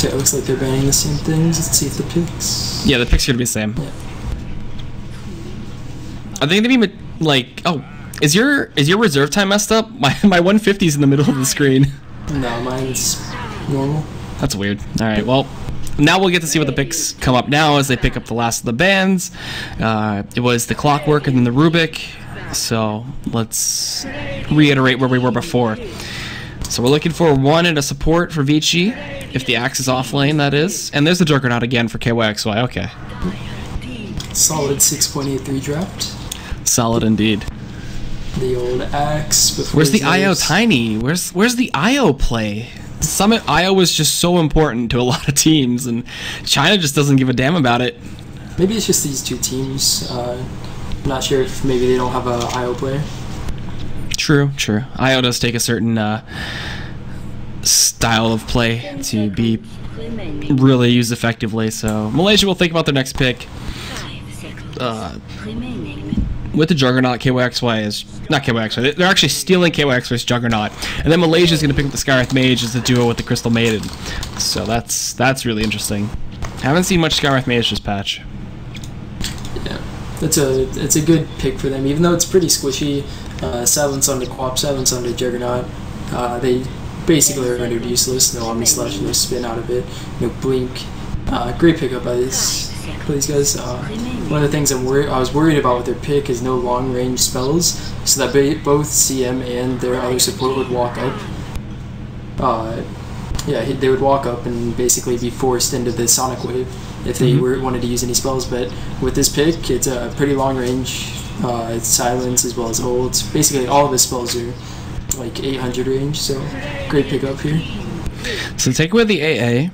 Okay, it looks like they're banning the same things. Let's see if the picks. Yeah, the picks are gonna be the same. Yeah. Are they gonna be like? Oh, is your reserve time messed up? My 150 is in the middle of the screen. No, mine's normal. That's weird. All right, well, now we'll get to see what the picks come up now as they pick up the last of the bands. It was the Clockwork and then the Rubik. So let's reiterate where we were before. So we're looking for 1 and a support for VG, if the Axe is off lane, that is. And there's the Juggernaut again for KYXY, okay. Solid 6.83 draft. Solid indeed. The old Axe. Where's the IO Tiny? Where's the IO play? Summit IO was just so important to a lot of teams, and China just doesn't give a damn about it. Maybe it's just these two teams. I'm not sure if maybe they don't have a IO player. True. IO does take a certain style of play to be really used effectively, so Malaysia will think about their next pick. With the Juggernaut, KYXY is... not KYXY, they're actually stealing KYXY's Juggernaut. And then Malaysia's going to pick up the Skywrath Mage as the duo with the Crystal Maiden. So that's really interesting. Haven't seen much Skywrath Mage this patch. Yeah, it's a good pick for them, even though it's pretty squishy. Silence on the Quap, Silence on the Juggernaut. They basically are rendered useless. No Omni Slash, no spin out of it, no blink. Great pickup by these guys. One of the things I was worried about with their pick is no long range spells, so that both CM and their other support would walk up. Yeah, they would walk up and basically be forced into the Sonic Wave if they wanted to use any spells. But with this pick, it's a pretty long range. It's silence as well as ult. Basically, all of his spells are like 800 range, so great pickup here. So take away the AA.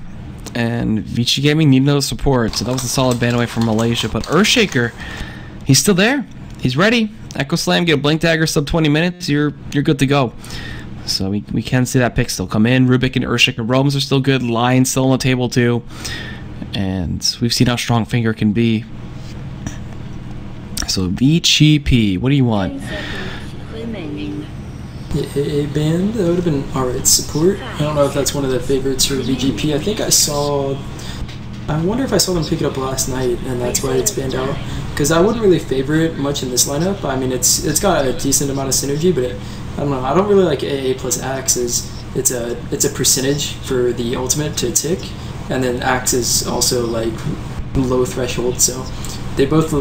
And Vici Gaming need no support, so that was a solid ban away from Malaysia. But Earthshaker, he's still there. He's ready. Echo Slam, get a Blink Dagger sub 20 minutes, you're good to go. So we can see that pick still come in. Rubik and Earthshaker roams are still good. Lion still on the table too. And we've seen how strong Finger can be. So VG.P, what do you want? A band, that would have been alright. Support, I don't know if that's one of the favorites for VG.P. I think I wonder if I saw them pick it up last night and that's why it's banned out, because I wouldn't really favor it much in this lineup. I mean, it's got a decent amount of synergy, but I don't know, I don't really like AA plus Axe. It's a percentage for the ultimate to tick, and then Axe is also like low threshold, so they both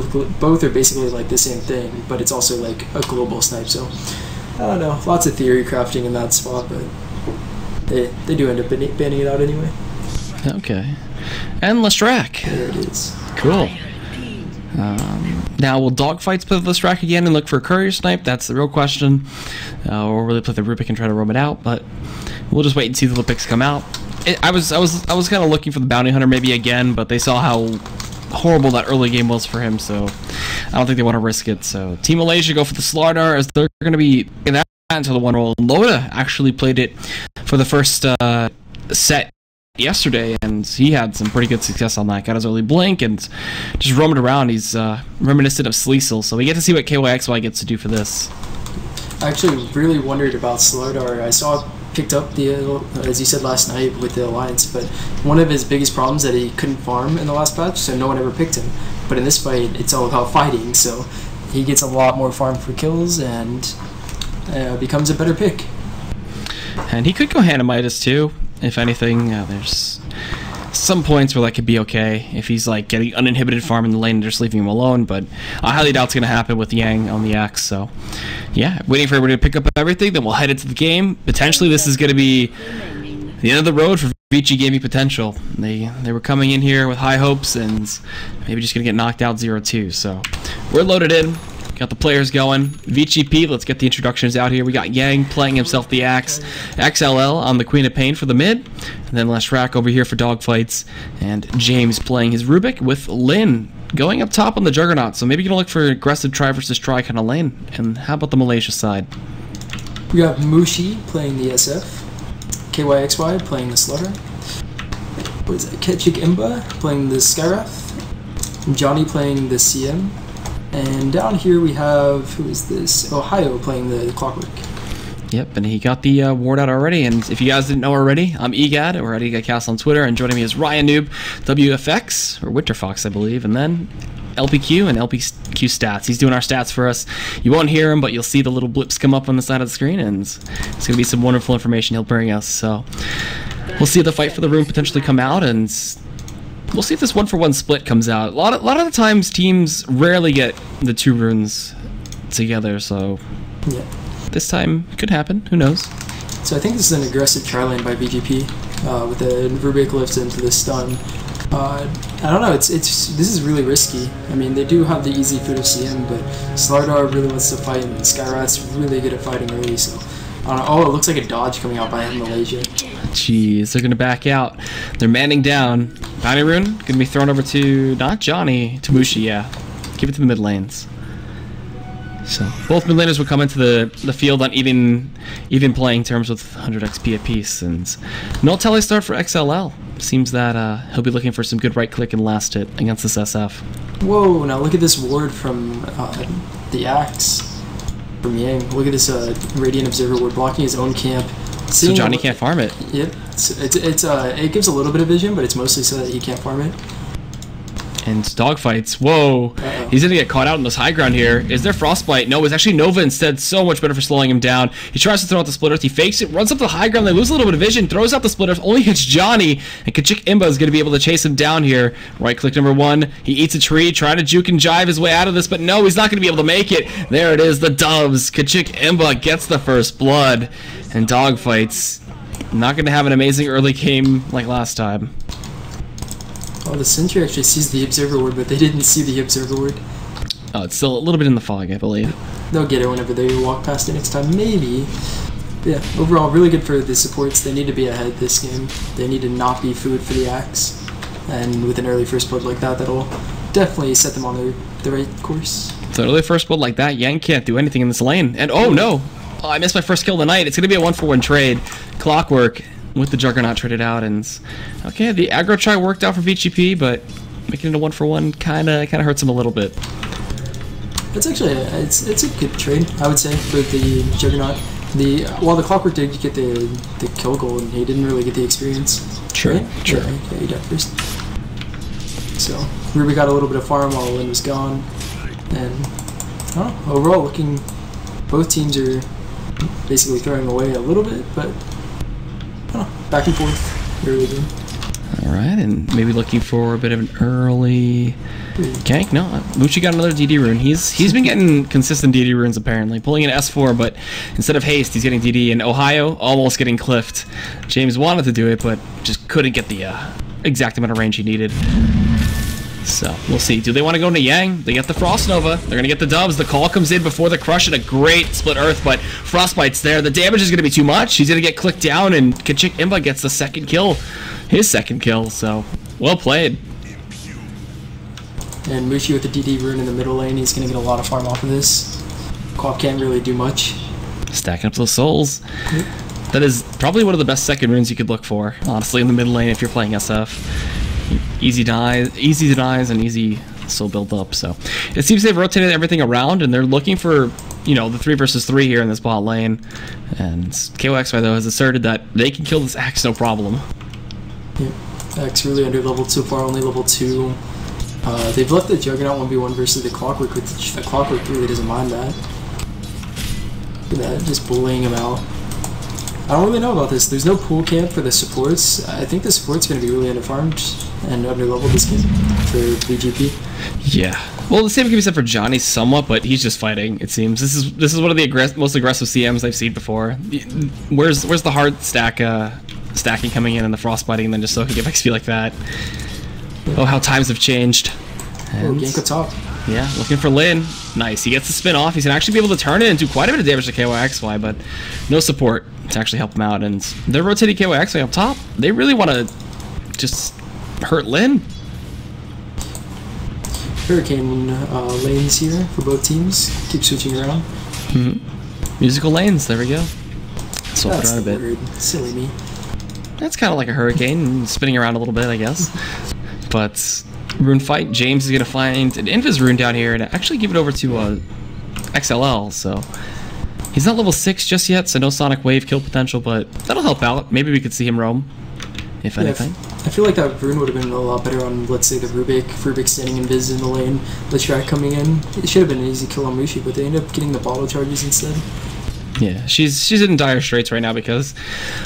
are basically like the same thing, but it's also like a global snipe. So I don't know, lots of theory crafting in that spot, but they do end up banning it out anyway. Okay. And Lestrak. There it is. Cool. Now, will Dogfights play Lestrak again and look for a Courier Snipe? That's the real question. Or will they play the Rubik and try to roam it out? But we'll just wait and see the picks come out. I was kind of looking for the Bounty Hunter maybe again, but they saw how horrible that early game was for him, so I don't think they want to risk it. So Team Malaysia go for the Slardar, as they're going to be in that into the one roll. Loda actually played it for the first set yesterday, and he had some pretty good success on that. Got his early blink and just roamed around. He's reminiscent of Sleesel, so we get to see what KYXY gets to do for this. I actually really wondered about Slardar. I saw picked up as you said last night with the Alliance, but one of his biggest problems that he couldn't farm in the last patch, so no one ever picked him. But in this fight, it's all about fighting, so he gets a lot more farm for kills and becomes a better pick. And he could go Hanamitis too, if anything. There's some points where that could be okay if he's like getting uninhibited farm in the lane and just leaving him alone, but I highly doubt it's going to happen with Yang on the Axe. So yeah, waiting for everybody to pick up everything, then we'll head into the game. Potentially this is going to be the end of the road for VG Gaming potential. They were coming in here with high hopes and maybe just going to get knocked out 0-2. So we're loaded in. Got the players going. VG.P, let's get the introductions out here. We got Yang playing himself the Axe. XLL on the Queen of Pain for the mid. And then Lestrak over here for Dogfights. And James playing his Rubik with Lin going up top on the Juggernaut. So maybe you're going to look for aggressive try versus try kind of lane. And how about the Malaysia side? We got Mushi playing the SF. KYXY playing the Slaughter. What is that? Ketchik Imba playing the Skywrath. Johnny playing the CM. And down here we have, who is this? Ohio playing the Clockwork. Yep, and he got the ward out already. And if you guys didn't know already, I'm EGAD, or at EGADcast on Twitter, and joining me is Ryan Noob, WFX, or Winterfox, I believe, and then LPQ and LPQ stats. He's doing our stats for us. You won't hear him, but you'll see the little blips come up on the side of the screen, and it's going to be some wonderful information he'll bring us. So we'll see the fight for the rune potentially come out, and we'll see if this 1-for-1 split comes out. A lot of the times, teams rarely get the 2 runes together, so yeah. This time it could happen. Who knows? So I think this is an aggressive try lane by VG.P with a Rubik lift into the stun. I don't know. This is really risky. I mean, they do have the easy food of CM, but Slardar really wants to fight, and Skyrat's really good at fighting early. So I don't know. Oh, it looks like a dodge coming out by Malaysia. Jeez, they're gonna back out. They're manning down. Bounty rune gonna be thrown over to not Johnny, to Mushi. Yeah, give it to the mid lanes. So both mid laners will come into the field on even playing terms with 100 XP apiece, and no tele start for XLL. Seems that he'll be looking for some good right click and last hit against this SF. Whoa! Now look at this ward from the Axe from Yang. Look at this Radiant Observer ward blocking his own camp. So Johnny can't farm it. Yep. It gives a little bit of vision, but it's mostly so that he can't farm it. And dogfights. Whoa. He's gonna get caught out in this high ground here. Is there Frostbite? No, it's actually Nova instead. So much better for slowing him down. He tries to throw out the split earth. He fakes it, runs up the high ground. They lose a little bit of vision, throws out the split earth, only hits Johnny. And Kachik Imba is gonna be able to chase him down here. Right click number 1. He eats a tree, trying to juke and jive his way out of this, but no, he's not gonna be able to make it. There it is, the doves. Kachik Imba gets the first blood. And dogfights. Not gonna have an amazing early game like last time. Oh, the Sentry actually sees the Observer ward, but they didn't see the Observer ward. Oh, it's still a little bit in the fog, I believe. They'll get it whenever they walk past it next time, maybe. Yeah, overall, really good for the supports. They need to be ahead this game. They need to not be food for the Axe. And with an early first blood like that, that'll definitely set them on the right course. So early first blood like that, Yang can't do anything in this lane. And oh no! Oh, I missed my first kill of the night. It's going to be a 1-for-1 trade. Clockwork with the Juggernaut traded out, and okay, the aggro try worked out for VG.P, but making it a 1-for-1 kind of hurts him a little bit. It's actually it's a good trade, I would say, for the Juggernaut. While the Clockwork did get the kill goal, and he didn't really get the experience. True, right? true. Yeah, he died first. So Ruby got a little bit of farm while Lynn was gone, and overall looking, both teams are basically throwing away a little bit, but back and forth early game. Alright, and maybe looking for a bit of an early gank. No, Muchi got another DD rune. He's been getting consistent DD runes apparently. Pulling an S4, but instead of haste, he's getting DD. And Ohio almost getting cliffed. James wanted to do it, but just couldn't get the exact amount of range he needed. So, we'll see. Do they want to go into Yang? They get the Frost Nova. They're going to get the doves. The call comes in before the crush and a great split earth, but Frostbite's there. The damage is going to be too much. He's going to get clicked down, and Kachik Imba gets the second kill. His second kill, so well played. And Mushi with the DD rune in the middle lane. He's going to get a lot of farm off of this. Quap can't really do much. Stacking up those souls. That is probably one of the best second runes you could look for, honestly, in the mid lane if you're playing SF. Easy denies, and easy soul build up. So it seems they've rotated everything around, and they're looking for, the 3 versus 3 here in this bot lane. And KOXY though has asserted that they can kill this Axe no problem. Yeah, Axe really under level so far, only level 2. They've left the Juggernaut 1v1 versus the Clockwork, which the Clockwork really doesn't mind that. Look at that, just bullying him out. I don't really know about this. There's no pool camp for the supports. I think the support's going to be really underfarmed and underleveled this game for VG.P. Yeah. Well, the same can be said for Johnny somewhat, but he's just fighting, it seems. This is one of the most aggressive CMs I've seen before. Where's the hard stacking coming in and the frostbiting and then just soaking up XP like that? Oh, how times have changed. And gank up top. Yeah, looking for Lin. Nice. He gets the spin off. He's going to actually be able to turn it and do quite a bit of damage to KYXY, but no support to actually help him out. And they're rotating KYXY up top. They really want to just hurt Lin. Hurricane lanes here for both teams. Keep switching around. Musical lanes. There we go. Swap it around a bit. Weird. Silly me. That's kind of like a hurricane, spinning around a little bit, I guess. But rune fight. James is going to find an Invis rune down here and actually give it over to XLL. So He's not level 6 just yet, so no Sonic Wave kill potential, but that'll help out. Maybe we could see him roam, if anything. I feel like that rune would have been a lot better on, let's say, the Rubik standing invis in the lane, Leshrac coming in. It should have been an easy kill on Mushi, but they ended up getting the bottle charges instead. Yeah, she's in dire straits right now because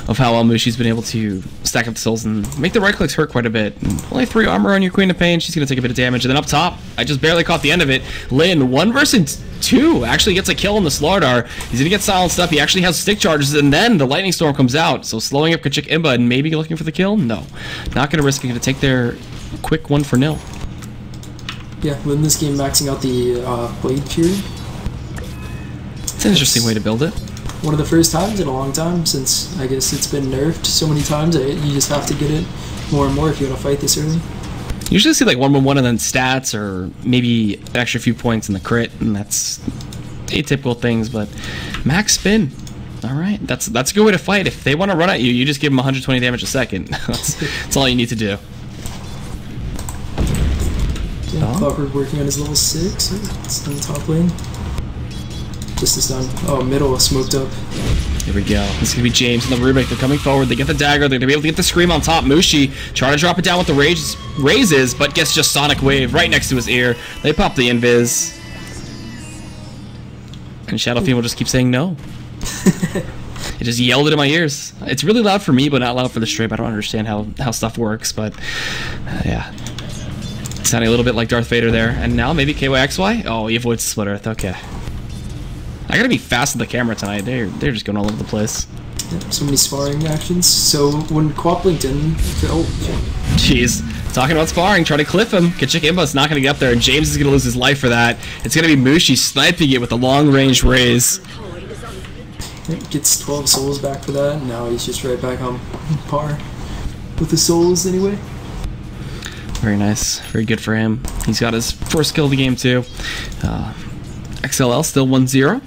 of how well Mushi's been able to stack up the souls and make the right clicks hurt quite a bit. And only 3 armor on your Queen of Pain, she's going to take a bit of damage. And then up top, I just barely caught the end of it. Lin, 1 versus 2, actually gets a kill on the Slardar. He's going to get silenced up. He actually has stick charges, and then the Lightning Storm comes out. So slowing up Kachik Imba and maybe looking for the kill? No. Not going to risk it. Going to take their quick 1-0. Yeah, Lin this game maxing out the Blade Fury. It's an interesting way to build it. One of the first times in a long time, since I guess it's been nerfed so many times. You just have to get it more and more if you want to fight this early. You usually see like 1-1-1 and then stats, or maybe an extra few points in the crit, and that's atypical things. But max spin, all right, that's a good way to fight. If they want to run at you, you just give them 120 damage a second. that's all you need to do. Yeah, Clockwork working on his level 6. It's in the top lane. Just as done. Oh, middle smoked up. Here we go. This is going to be James and the Rubik. They're coming forward. They get the dagger. They're going to be able to get the scream on top. Mushi trying to drop it down with the raises, but gets just Sonic Wave right next to his ear. They pop the invis. And Shadow Fiend will just keep saying no. It just yelled it in my ears. It's really loud for me, but not loud for the stream. I don't understand how stuff works, but yeah. Sounding a little bit like Darth Vader there. And now maybe KYXY? Oh, he avoids Split Earth. Okay. I gotta be fast with the camera tonight. They're just going all over the place. Yep, so many sparring actions. So when Quap blinked in, jeez, talking about sparring, trying to cliff him. Kachik Imba's not gonna get up there, and James is gonna lose his life for that. It's gonna be Mushi sniping it with a long range raise. Gets 12 souls back for that, and now he's just right back on par with the souls anyway. Very nice, very good for him. He's got his first kill of the game too. XLL still 1-0.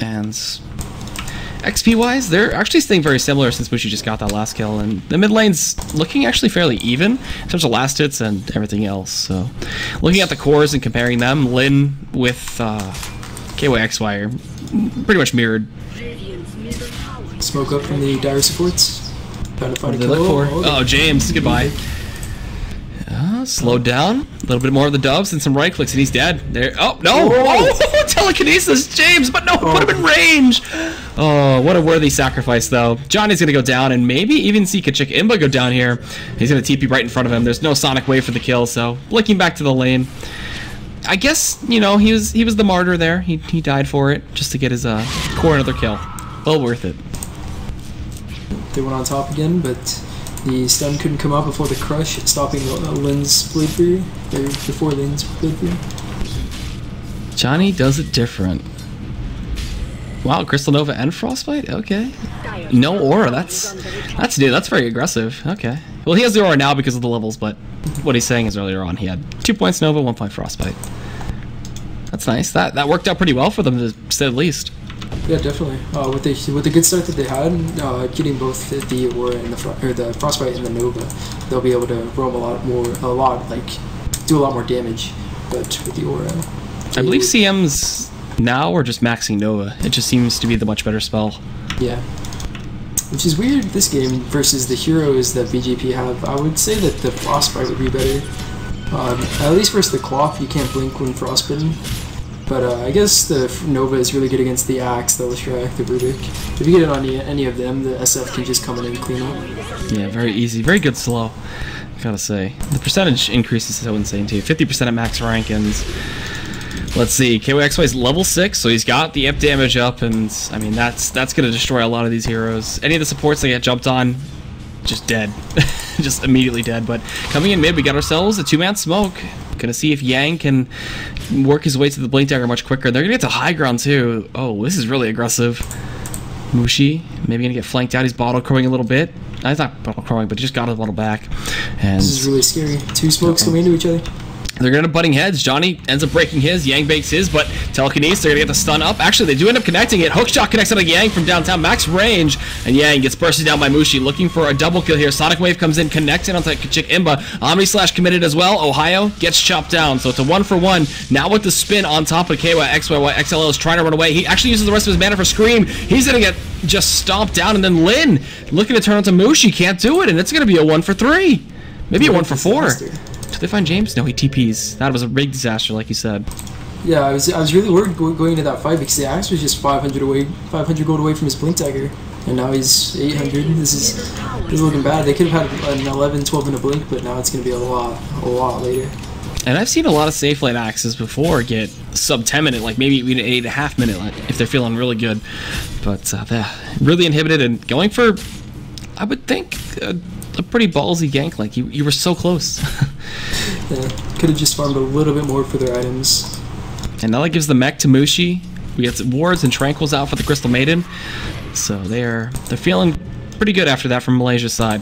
And XP wise, they're actually staying very similar since Mushi just got that last kill, and the mid lane's looking actually fairly even in terms of last hits and everything else. So looking at the cores and comparing them, Lin with KYXY are pretty much mirrored. Smoke up from the dire supports. Trying to find a kill. Oh, James, goodbye. Slowed down. A little bit more of the doves and some right clicks, and he's dead. There. Oh, no! Oh, telekinesis, James, but no, put him in range! Oh, what a worthy sacrifice, though. Johnny's going to go down, and maybe even see Kachik Imba go down here. He's going to TP right in front of him. There's no Sonic Wave for the kill, so blinking back to the lane. I guess, you know, he was the martyr there. He died for it, just to get his core another kill. Well worth it. They went on top again, but the stun couldn't come out before the crush, stopping Lin's Blade Fury, or before Lin's Blade Fury. Johnny does it different. Wow, Crystal Nova and Frostbite? Okay. No aura, that's new, that's very aggressive. Okay. Well, he has the aura now because of the levels, but what he's saying is earlier on he had 2 points Nova, 1 point Frostbite. That's nice. That worked out pretty well for them, to say the least. Yeah, definitely. With the good start that they had, getting both the aura and the Frostbite and the Nova, they'll be able to roam do a lot more damage. But with the aura, I believe CM's now are just maxing Nova. It just seems to be the much better spell. Yeah. Which is weird this game versus the heroes that VG.P have. I would say that the Frostbite would be better. At least versus the Cloth, you can't blink when frostbitten. But I guess the Nova is really good against the Axe, the Leshrac, the Rubik. If you get it on any of them, the SF can just come in and clean up. Yeah, very easy. Very good slow, gotta say. The percentage increase is so insane too. 50% at max rank, and let's see, KYXY is level 6, so he's got the imp damage up, and I mean that's gonna destroy a lot of these heroes. Any of the supports that get jumped on, just dead. Just immediately dead. But coming in mid, we got ourselves a 2-man smoke. Gonna see if Yang can work his way to the blink dagger much quicker. They're gonna get to high ground too. Oh, this is really aggressive. Mushi maybe gonna get flanked out. He's bottle crowing a little bit. He's not bottle crowing, but he just got his bottle back. And this is really scary. 2 smokes coming into each other. They're going to butting heads. Johnny ends up breaking his. Yang bakes his, but telekinesis, they're going to get the stun up. Actually, they do end up connecting it. Hookshot connects on a Yang from downtown. Max range, and Yang gets bursted down by Mushi. Looking for a double kill here. Sonic Wave comes in, connected onto Kachik Imba. Omni Slash committed as well. Ohio gets chopped down, so it's a 1-for-1. Now with the spin on top of KY, XYY, XLL is trying to run away. He actually uses the rest of his mana for Scream. He's going to get just stomped down, and then Lin looking to turn onto Mushi. Can't do it, and it's going to be a 1-for-3. Maybe a 1-for-4. Did they find James? No, he TPs. That was a big disaster, like you said. Yeah, I was really worried going into that fight because the Axe was just 500 gold away from his Blink Dagger, and now he's 800. This is looking bad. They could have had an 11, 12 in a Blink, but now it's going to be a lot later. And I've seen a lot of safe lane Axes before get sub 10 minute, like maybe even an 8.5 minute if they're feeling really good. But they're really inhibited and going for, I would think, a pretty ballsy gank. Like you were so close. Yeah, could have just farmed a little bit more for their items. And now that gives the mech to Mushi. We get wards and tranquils out for the Crystal Maiden. So they're feeling pretty good after that from Malaysia's side.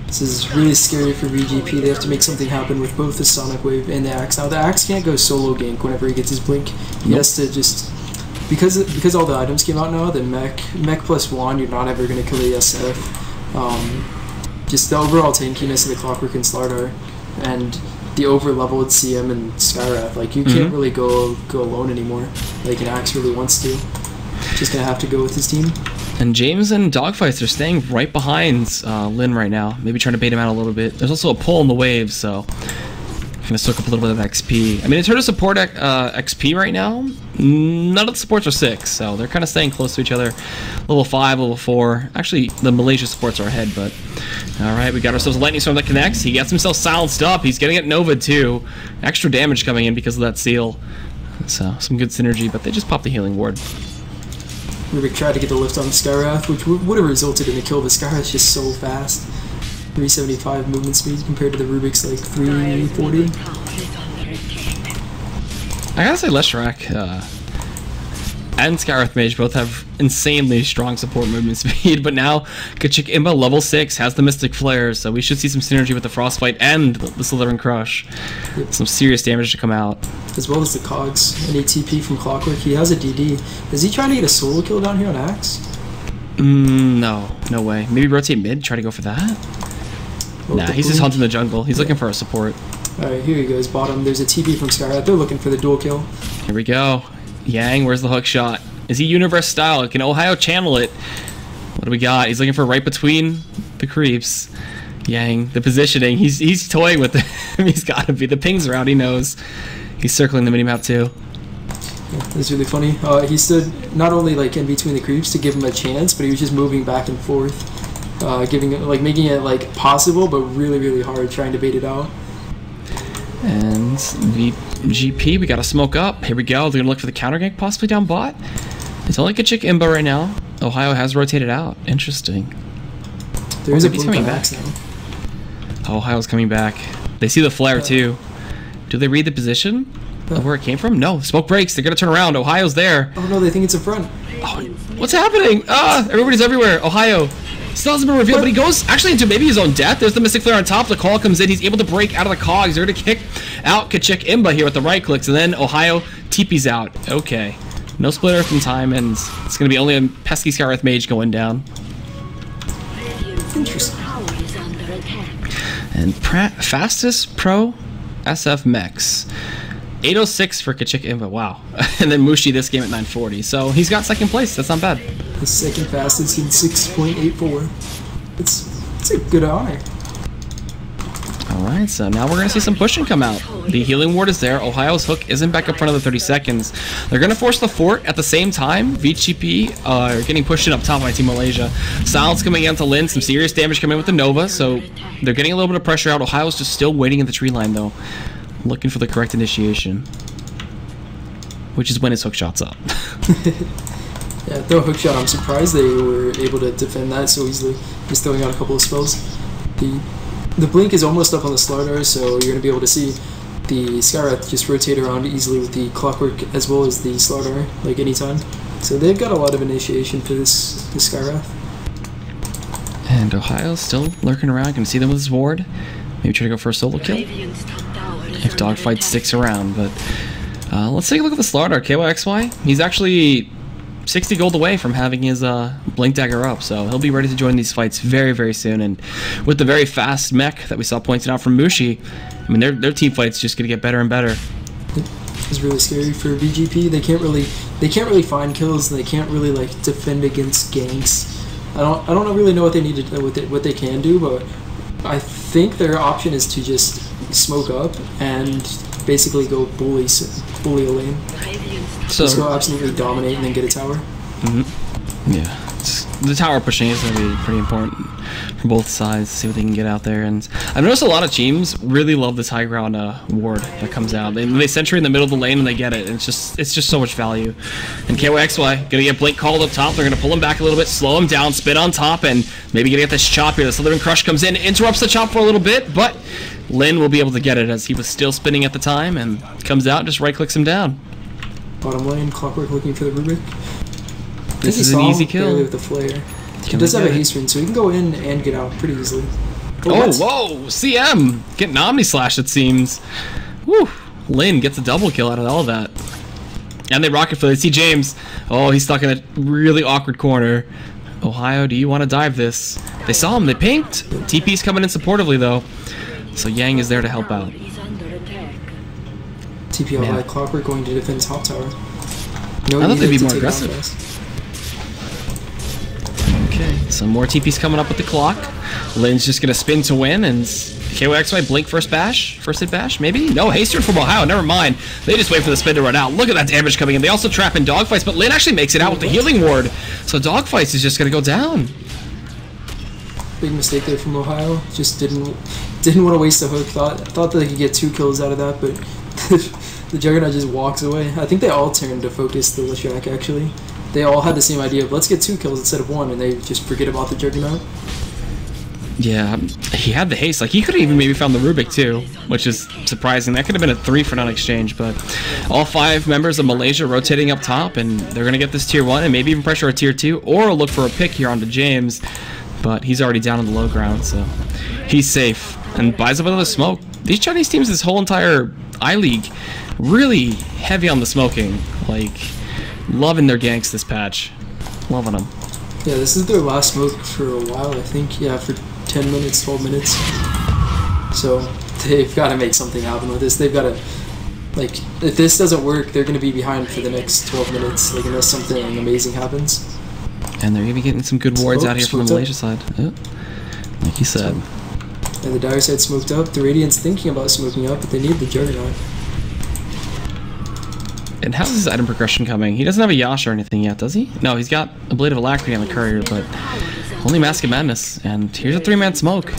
This is really scary for VG.P. They have to make something happen with both the Sonic Wave and the Axe. Now the Axe can't go solo gank whenever he gets his Blink. He has to just, because all the items came out now, the mech plus wand, you're not ever going to kill the SF. Just the overall tankiness of the Clockwork and Slardar, and the over-leveled CM and Skywrath. Like, you can't really go alone anymore, like an Axe really wants to. Just going to have to go with his team. And James and Dogfights are staying right behind Lin right now, maybe trying to bait him out a little bit. There's also a pull in the wave, so I'm going to soak up a little bit of XP. I mean, in terms of support XP right now, none of the supports are 6, so they're kind of staying close to each other. Level 5, level 4. Actually, the Malaysia supports are ahead, but alright, we got ourselves a Lightning Storm that connects. He gets himself silenced up. He's getting it Nova too. Extra damage coming in because of that seal. So, some good synergy, but they just popped the healing ward. Rubik tried to get the lift on Skywrath, which would have resulted in a kill, but Skywrath's just so fast. 375 movement speed compared to the Rubik's like 340. I gotta say, Leshrac and Skywrath Mage both have insanely strong support movement speed, but now Kachik Imba level 6 has the Mystic Flare, so we should see some synergy with the Frostbite and the Slithering Crush. Yep. Some serious damage to come out. As well as the Cogs and ATP from Clockwork. He has a DD. Is he trying to get a solo kill down here on Axe? No way. Maybe rotate mid, try to go for that? Nah, he's just hunting the jungle. He's looking for a support. Alright, here he goes, bottom. There's a TP from Skywrath. They're looking for the dual kill. Here we go. Yang, where's the hook shot? Is he universe style? Can Ohio channel it? What do we got? He's looking for right between the creeps. Yang, the positioning. He's toying with him. He's got to be. The ping's around. He knows. He's circling the minimap too. Yeah, it's really funny. He stood not only like in between the creeps to give him a chance, but he was just moving back and forth, giving it, like making it like possible, but really hard, trying to bait it out. And VG.P, we got to smoke up. Here we go. They're going to look for the counter gank possibly down bot. It's only Kachik Imba right now. Ohio has rotated out. Interesting. There's a Blink coming back now. Ohio's coming back. They see the flare too. Do they read the position of where it came from? No. Smoke breaks. They're going to turn around. Ohio's there. Oh no, they think it's in front. Oh, what's happening? Everybody's everywhere. Ohio still hasn't been revealed, but he goes actually into maybe his own death. There's the Mystic Flare on top. The call comes in. He's able to break out of the cogs. They're going to kick out Kachik Imba here with the right clicks, and then Ohio TP's out. Okay. No split earth in time, and it's going to be only a pesky Skywrath Mage going down. Interesting. And fastest pro SF mechs. 806 for Kachik Imba, wow. And then Mushi this game at 940. So he's got second place. That's not bad. The second fastest in 6.84. It's a good honor. Alright, so now we're going to see some pushing come out. The healing ward is there. Ohio's hook isn't back up front of the 30 seconds. They're going to force the fort at the same time. VG.P are getting pushed in up top by Team Malaysia. Silence coming in to Lin. Some serious damage coming in with the Nova, so they're getting a little bit of pressure out. Ohio's just still waiting in the tree line, though. Looking for the correct initiation. Which is when his hook shot's up. Yeah, throw a hook shot. I'm surprised they were able to defend that so easily. Just throwing out a couple of spells. The blink is almost up on the Slardar, so you're going to be able to see the Skywrath just rotate around easily with the Clockwork as well as the Slardar, like anytime. So they've got a lot of initiation for this Skywrath. And Ohio's still lurking around. You can see them with his ward. Maybe try to go for a solo kill if Dogfight sticks around. But let's take a look at the Slardar. KYXY, he's actually 60 gold away from having his Blink Dagger up, so he'll be ready to join these fights very, very soon. And with the very fast mech that we saw pointed out from Mushi, I mean, their team fight's just gonna get better and better. It's really scary for VG.P. They can't really find kills, and they can't really like defend against ganks. I don't really know what they need to do, what they can do, but I think their option is to just smoke up and basically go bully a lane. So just go absolutely dominate and then get a tower. Yeah, the tower pushing is going to be pretty important for both sides. See what they can get out there. And I've noticed a lot of teams really love this high ground ward that comes out. They sentry in the middle of the lane and they get it. And it's just so much value. And KYXY gonna get Blink called up top. They're gonna pull him back a little bit, slow him down, spin on top, and maybe gonna get this chop here. The Slithering Crush comes in, interrupts the chop for a little bit, but Lin will be able to get it as he was still spinning at the time, and comes out and just right clicks him down. Bottom lane, Clockwork looking for the Rubik. This is an easy kill. With the flare. He does have a haste rune, so he can go in and get out pretty easily. Oh, whoa! CM getting Omni Slash, it seems. Woo! Lin gets a double kill out of all of that. And they rocket for it. See James. Oh, he's stuck in a really awkward corner. Ohio, do you want to dive this? They saw him. They pinked. TP's coming in supportively, though. So Yang is there to help out. TP all right. Clockwork going to defend top tower. No, I thought they'd be more aggressive. Okay, some more TP's coming up with the clock. Lin's just gonna spin to win, and KYXY blink first hit bash, maybe? No, haster from Ohio, never mind. They just wait for the spin to run out. Look at that damage coming in. They also trap in Dogfights, but Lin actually makes it out with the healing ward. So Dogfights is just gonna go down. Big mistake there from Ohio. Just didn't want to waste a hook. Thought that they could get 2 kills out of that, but the Juggernaut just walks away. I think they all turned to focus the Leshrac, actually. They all had the same idea of let's get 2 kills instead of 1, and they just forget about the Juggernaut. Yeah, he had the haste. Like, he could have even maybe found the Rubik too, which is surprising. That could have been a 3 for non-exchange, but all 5 members of Malaysia rotating up top, and they're going to get this tier 1 and maybe even pressure a tier 2, or look for a pick here onto James, but he's already down on the low ground, so he's safe. And buys up another smoke. These Chinese teams, this whole entire I-League, really heavy on the smoking. Like, loving their ganks this patch. Loving them. Yeah, this is their last smoke for a while, I think. Yeah, for 10 minutes, 12 minutes. So they've got to make something happen with this. They've got to, like, if this doesn't work, they're going to be behind for the next 12 minutes, like, unless something amazing happens. And they're even getting some good wards out here from the Malaysia side. Yeah. Like you said. And the Dire side smoked up. The Radiant's thinking about smoking up, but they need the Juggernaut. And how's his item progression coming? He doesn't have a Yash or anything yet, does he? No, he's got a Blade of Alacrity on the Courier, but only Mask of Madness. And here's a 3-man smoke.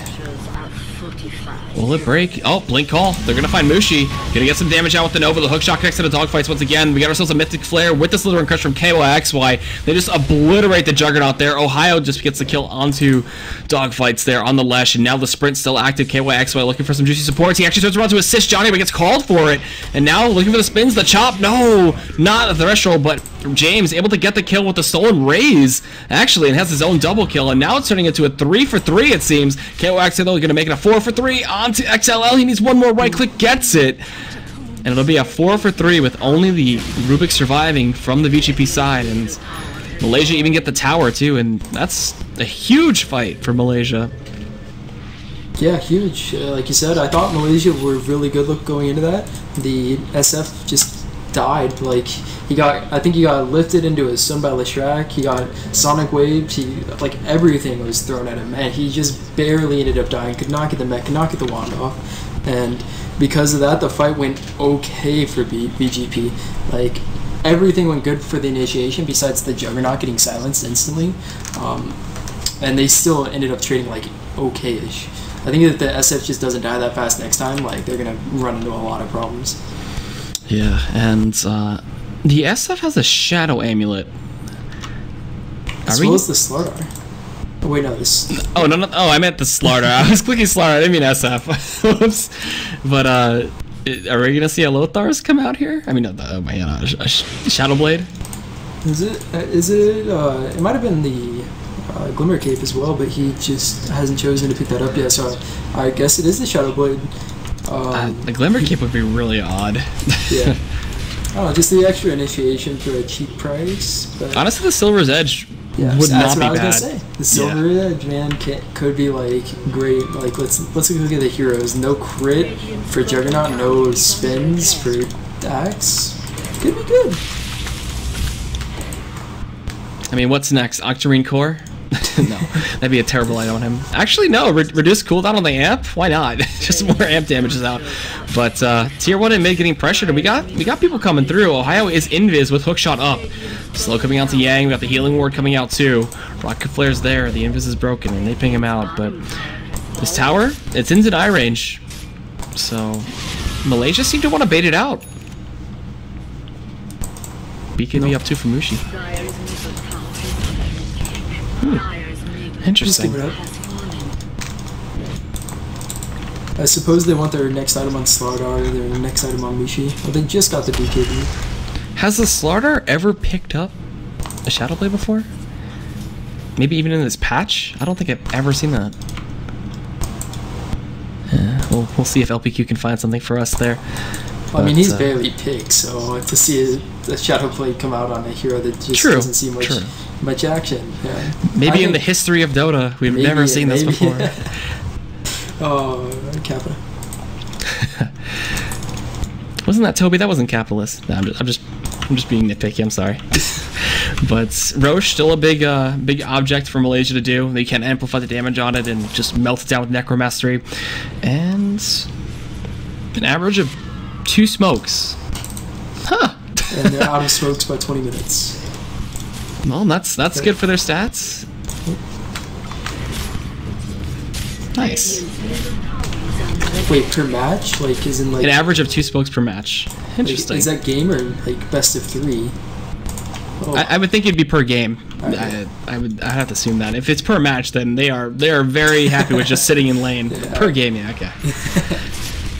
Will it break? Oh, blink call. They're gonna find Mushi. Gonna get some damage out with the Nova. The hookshot connects to the Dogfights once again. We got ourselves a Mythic Flare with the Slithering Crush from KYXY. They just obliterate the Juggernaut there. Ohio just gets the kill onto Dogfights there on the Lesh, and now the sprint's still active. KYXY looking for some juicy supports. He actually turns around to assist Johnny, but gets called for it. And now looking for the spins, the chop. No, not a threshold, but James able to get the kill with the stolen raise, actually, and has his own double kill. And now it's turning into a 3 for 3, it seems. KYXY though gonna make it a 4 for 3 onto XLL. He needs one more right click, gets it. And it'll be a 4 for 3 with only the Rubik surviving from the VG.P side. And Malaysia even get the tower too, and that's a huge fight for Malaysia. Yeah, huge. Like you said, I thought Malaysia were really good going into that. The SF just died. Like, I think he got lifted into a Sun by Leshrac. He got Sonic Waved. Like, everything was thrown at him, and he just barely ended up dying. Could not get the mech, could not get the wand off. And because of that, the fight went okay for VG.P. Like, everything went good for the initiation besides the Juggernaut getting silenced instantly. And they still ended up trading, like, okay-ish. I think that the SF just doesn't die that fast next time. Like, they're going to run into a lot of problems. Yeah, and the SF has a Shadow Amulet. As well as the Slardar. Oh, wait, no, this... Oh, no, oh, I meant the Slardar. I was clicking Slardar, I didn't mean SF. Whoops. But, are we going to see a Lothars come out here? I mean, no, oh my god, a Shadow Blade? Is it, it might have been the Glimmer Cape as well, but he just hasn't chosen to pick that up yet. So I guess it is the Shadow Blade. The Glimmer Cape would be really odd. Yeah. Oh, just the extra initiation for a cheap price. But honestly, the Silver's Edge would not be bad. That's what I was gonna say. The Silver Edge, man, could be like great. Like let's look at the heroes. No crit for Juggernaut, no spins for Dax. Could be good. I mean, what's next? Octarine Core? No, that'd be a terrible item on him. Actually, no. Reduce cooldown on the amp? Why not? Just more amp damages out. But tier 1 and mid getting pressured, and we got people coming through. Ohio is invis with hookshot up. Slow coming out to Yang. We got the healing ward coming out too. Rocket flare's there. The invis is broken, and they ping him out. But this tower, it's in deny range. So Malaysia seem to want to bait it out. BKB up 2 for Mushi. Interesting. I suppose they want their next item on Slardar, their next item on Mushi. Well, they just got the BKB. Has the Slardar ever picked up a Shadow Blade before? Maybe even in this patch? I don't think I've ever seen that. We'll see if LPQ can find something for us there. Well, I mean, he's barely picked, so to see a Shadow Blade come out on a hero that just doesn't see much action. Yeah. Maybe in the history of Dota, we've never seen this before. Oh, Kappa. Wasn't that Toby? That wasn't capitalist. No, I'm just being nitpicky. I'm sorry. But Roche still a big object for Malaysia to do. They can amplify the damage on it and just melt it down with Necromastery, and an average of 2 smokes. Huh. And they're out of smokes by 20 minutes. Well, that's good for their stats. Nice. Wait, per match? Like, is in like an average of 2 smokes per match. Interesting. Like, is that game or like best of 3? Oh. I would think it'd be per game. Okay. I'd have to assume that. If it's per match, then they are very happy with just sitting in lane. Yeah. Per game, yeah, okay.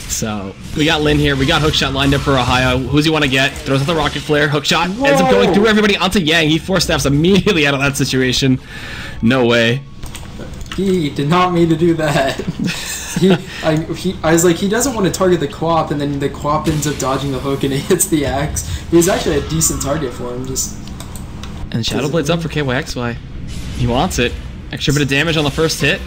So we got Lin here. We got hookshot lined up for Ohio. Who's he want to get? Throws out the rocket flare. Hookshot ends up going through everybody onto Yang. He 4-steps immediately out of that situation. No way. He did not mean to do that. I was like, he doesn't want to target the Quap, and then the Quap ends up dodging the hook and it hits the axe. He was actually a decent target for him. And Shadow Blade's up for KYXY. He wants it. Extra bit of damage on the first hit.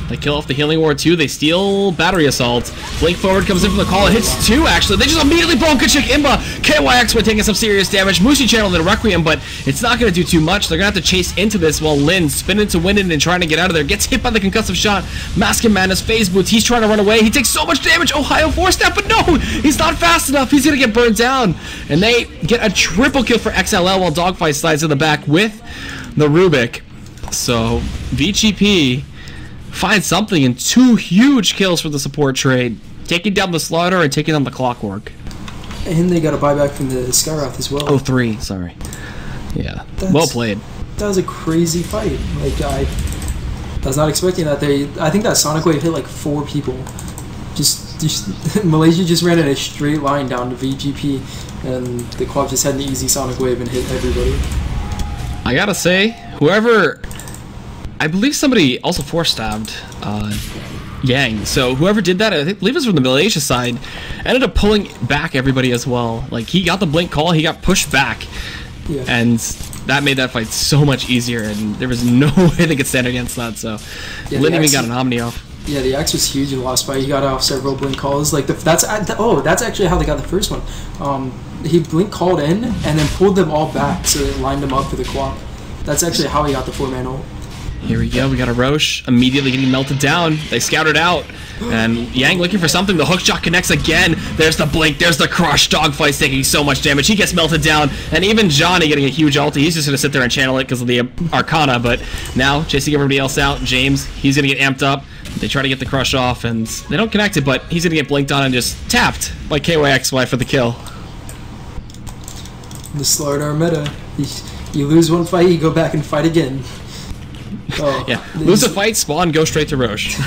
They kill off the healing ward too. They steal battery assault. Blink forward comes in from the call. It hits 2 actually. They just immediately bonk chick Imba. KYXY taking some serious damage. Mushi channeled the Requiem, but it's not going to do too much. They're going to have to chase into this while Lin spinning to win it and trying to get out of there. Gets hit by the concussive shot. Mask and Madness phase boots. He's trying to run away. He takes so much damage. Ohio 4-step, but no, he's not fast enough. He's going to get burned down. And they get a triple kill for XLL while Dogfight slides in the back with the Rubik. So VG.P find something in 2 huge kills for the support trade, taking down the Slaughter and taking down the Clockwork. And they got a buyback from the Skyroth as well. Oh, 3, sorry. Yeah, well played. That was a crazy fight. Like I was not expecting that. I think that Sonic Wave hit like 4 people. Just Malaysia just ran in a straight line down to VG.P, and the Quap just had an easy Sonic Wave and hit everybody. I gotta say, whoever. I believe somebody also 4-stabbed Yang. So whoever did that, I believe it was from the Malaysia side, ended up pulling back everybody as well. Like, he got the blink call, he got pushed back. Yeah. And that made that fight so much easier, and there was no way they could stand against that. So yeah, Lin even got an Omni off. Yeah, the Axe was huge in the last fight. He got off several blink calls. Like that's actually how they got the first one. He blink called in and then pulled them all back, so it lined them up for the Quap. That's actually how he got the 4-man ult. Here we go, we got a Roche immediately getting melted down. They scouted out, and Yang looking for something. The hookshot connects again. There's the blink, there's the crush. Dogfight's taking so much damage. He gets melted down, and even Johnny getting a huge ulti. He's just going to sit there and channel it because of the Arcana, but now chasing everybody else out. James, he's going to get amped up. They try to get the crush off, and they don't connect it, but he's going to get blinked on and just tapped by KYXY for the kill. The Slardar meta. You lose one fight, you go back and fight again. Oh, yeah, lose a fight, spawn, go straight to Roche.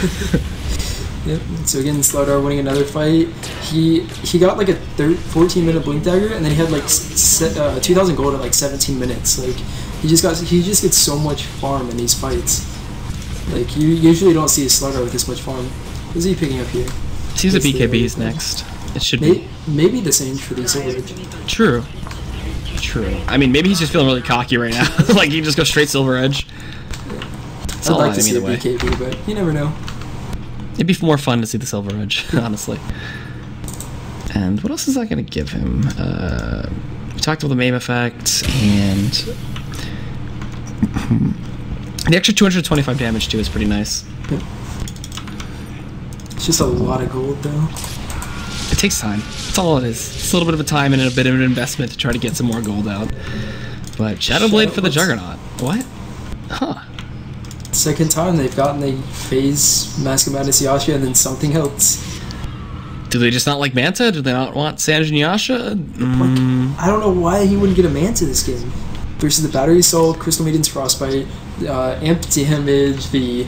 Yep. So again, Slardar winning another fight. He got like a 14-minute blink dagger, and then he had like 2,000 gold at like 17 minutes. Like He just gets so much farm in these fights. Like, you usually don't see a slugger with this much farm. What is he picking up here? Seems the BKB's next. It should be. Maybe the same for the silver edge. True. I mean, maybe he's just feeling really cocky right now. Like, he just goes straight silver edge. I'd like to see a BKB, but you never know. It'd be more fun to see the silver edge, honestly. And what else is that going to give him? We talked about the MAME effect, and the extra 225 damage, too, is pretty nice. It's just a lot of gold, though. It takes time. That's all it is. It's a little bit of a time and a bit of an investment to try to get some more gold out. But Shadowblade for the Juggernaut. What? Huh. Second time they've gotten a phase Mask of Madness Yasha and then something else. Do they just not like Manta? Do they not want Sanj and Yasha? I don't know why he wouldn't get a Manta this game. Versus the Battery Assault, Crystal Maiden's Frostbite, Empty Image, you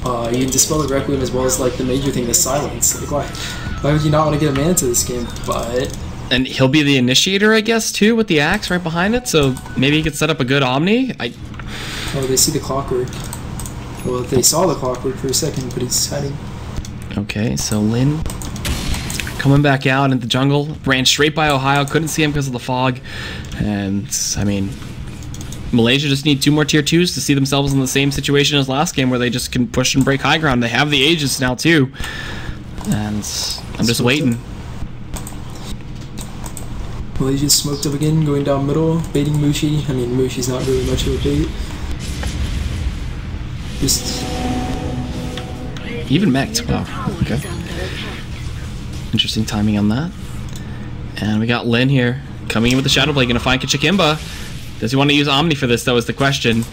can Dispel the Requiem, as well as like the major thing, the Silence. Like, why would you not want to get a Manta this game? But... And he'll be the initiator, I guess, too, with the axe right behind it, so maybe he could set up a good Omni? Oh, they see the clockwork. Well, they saw the clockwork for a second, but he's hiding. Okay, so Lin coming back out in the jungle, ran straight by Ohio, couldn't see him because of the fog, and, I mean, Malaysia just need 2 more tier 2s to see themselves in the same situation as last game where they just can push and break high ground. They have the Aegis now, too, and I'm just waiting. Malaysia's smoked up again, going down middle, baiting Mushi. I mean, Mushi's not really much of a bait. Just... Even mech'd. Wow. Okay. Interesting timing on that. And we got Lin here, coming in with the Shadowblade, gonna find Kachikimba. Does he want to use Omni for this, though, is the question.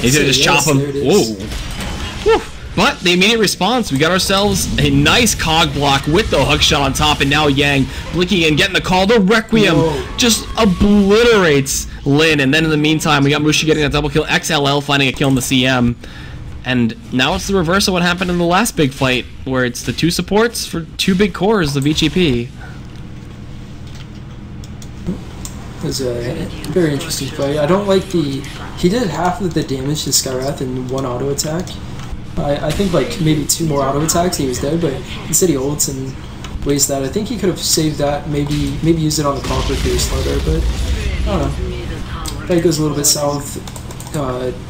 He's gonna just chop him. Whoa. Woo. But the immediate response, we got ourselves a nice cog block with the hook shot on top, and now Yang blinking and getting the call. The Requiem just obliterates Lin, and then in the meantime, we got Mushi getting a double kill, XLL finding a kill in the CM. And now it's the reverse of what happened in the last big fight, where it's the 2 supports for 2 big cores, the VG.P. It was a very interesting fight. I don't like the... He did half of the damage to Skywrath in 1 auto attack. I think like maybe 2 more auto attacks he was dead, but instead he ults and wastes that. I think he could have saved that, maybe used it on the clockwork for his slugger, but I don't know. Fight goes a little bit south.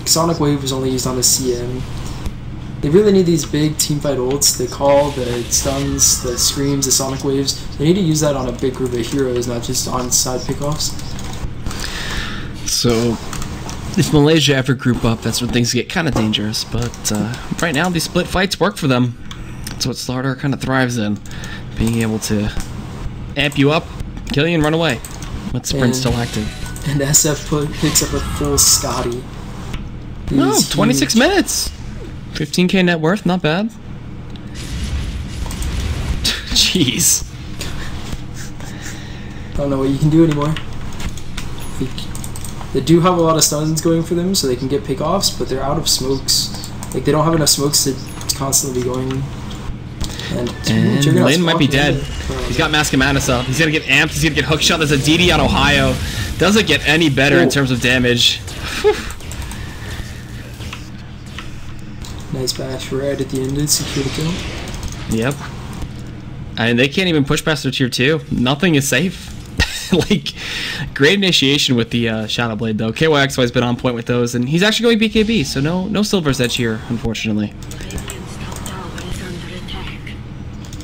Sonic Wave was only used on the CM. They really need these big teamfight ults. The call, the stuns, the screams, the Sonic Waves. They need to use that on a big group of heroes, not just on side pickoffs. So, if Malaysia ever group up, that's when things get kind of dangerous. But right now, these split fights work for them. That's what Slardar kind of thrives in. Being able to amp you up, kill you, and run away. With Sprint still active. And SF picks up a full Scotty. No, 26 minutes! 15k net worth, not bad. Jeez. I don't know what you can do anymore. They do have a lot of stuns going for them, so they can get pickoffs, but they're out of smokes. Like, they don't have enough smokes to constantly be going. And Lin might be dead. He's got Mask of Madness up. He's gonna get amped. He's gonna get hookshot. There's a DD on Ohio. Doesn't get any better in terms of damage. Whew. Nice bash right at the end to secure the kill. Yep. And they can't even push past their tier 2. Nothing is safe. Like, great initiation with the Shadowblade, though. KYXY has been on point with those, and he's actually going BKB, so no Silver's Edge here, unfortunately.